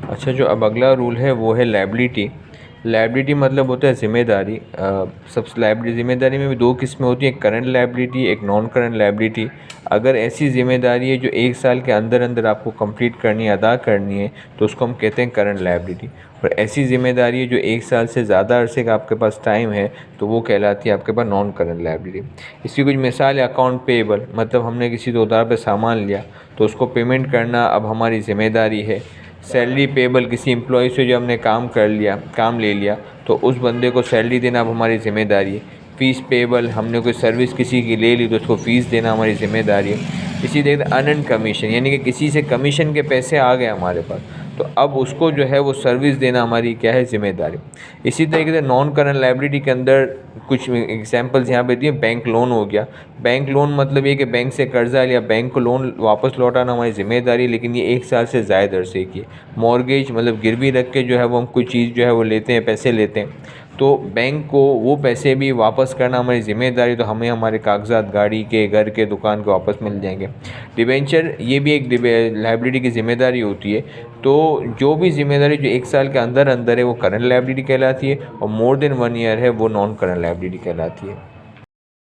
अच्छा, जो अब अगला रूल है वो है लायबिलिटी। लायबिलिटी मतलब होता है ज़िम्मेदारी। सब लायबिलिटी ज़िम्मेदारी में भी दो किस्में होती हैं, एक करंट लायबिलिटी, एक नॉन करंट लायबिलिटी। अगर ऐसी ज़िम्मेदारी है जो 1 साल के अंदर अंदर आपको कंप्लीट करनी है, अदा करनी है, तो उसको हम कहते हैं करंट लायबिलिटी। और ऐसी ज़िम्मेदारी है जो 1 साल से ज़्यादा अरसे का आपके पास टाइम है, तो वो कहलाती है आपके पास नॉन करंट लायबिलिटी। इसकी कुछ मिसाल है, अकाउंट पेएबल, मतलब हमने किसी दुकानदार पे सामान लिया तो उसको पेमेंट करना अब हमारी ज़िम्मेदारी है। सैलरी पेएबल, किसी एम्प्लॉय से जो हमने काम ले लिया तो उस बंदे को सैलरी देना अब हमारी ज़िम्मेदारी है। फ़ीस पेएबल, हमने कोई सर्विस किसी की ले ली तो उसको फ़ीस देना हमारी ज़िम्मेदारी है। इसी तरह अर्नड कमीशन, यानी कि किसी से कमीशन के पैसे आ गए हमारे पास, तो अब उसको जो है वो सर्विस देना हमारी क्या है, ज़िम्मेदारी। इसी तरीके से नॉन करंट लायबिलिटी के अंदर कुछ एग्जांपल्स यहाँ पे दिए। बैंक लोन हो गया। बैंक लोन मतलब ये कि बैंक से कर्जा लिया, बैंक को लोन वापस लौटाना हमारी ज़िम्मेदारी, लेकिन ये 1 साल से ज़ायद अरसे की है। मॉर्गेज मतलब गिरवी रख के जो है वो हम कोई चीज़ जो है वो लेते हैं, पैसे लेते हैं, तो बैंक को वो पैसे भी वापस करना हमारी ज़िम्मेदारी, तो हमें हमारे कागजात गाड़ी के, घर के, दुकान के वापस मिल जाएंगे। डिबेंचर, ये भी एक लायबिलिटी की ज़िम्मेदारी होती है। तो जो भी ज़िम्मेदारी जो 1 साल के अंदर अंदर है वो करंट लायबिलिटी कहलाती है, और मोर देन 1 ईयर है वो नॉन करंट लायबिलिटी कहलाती है।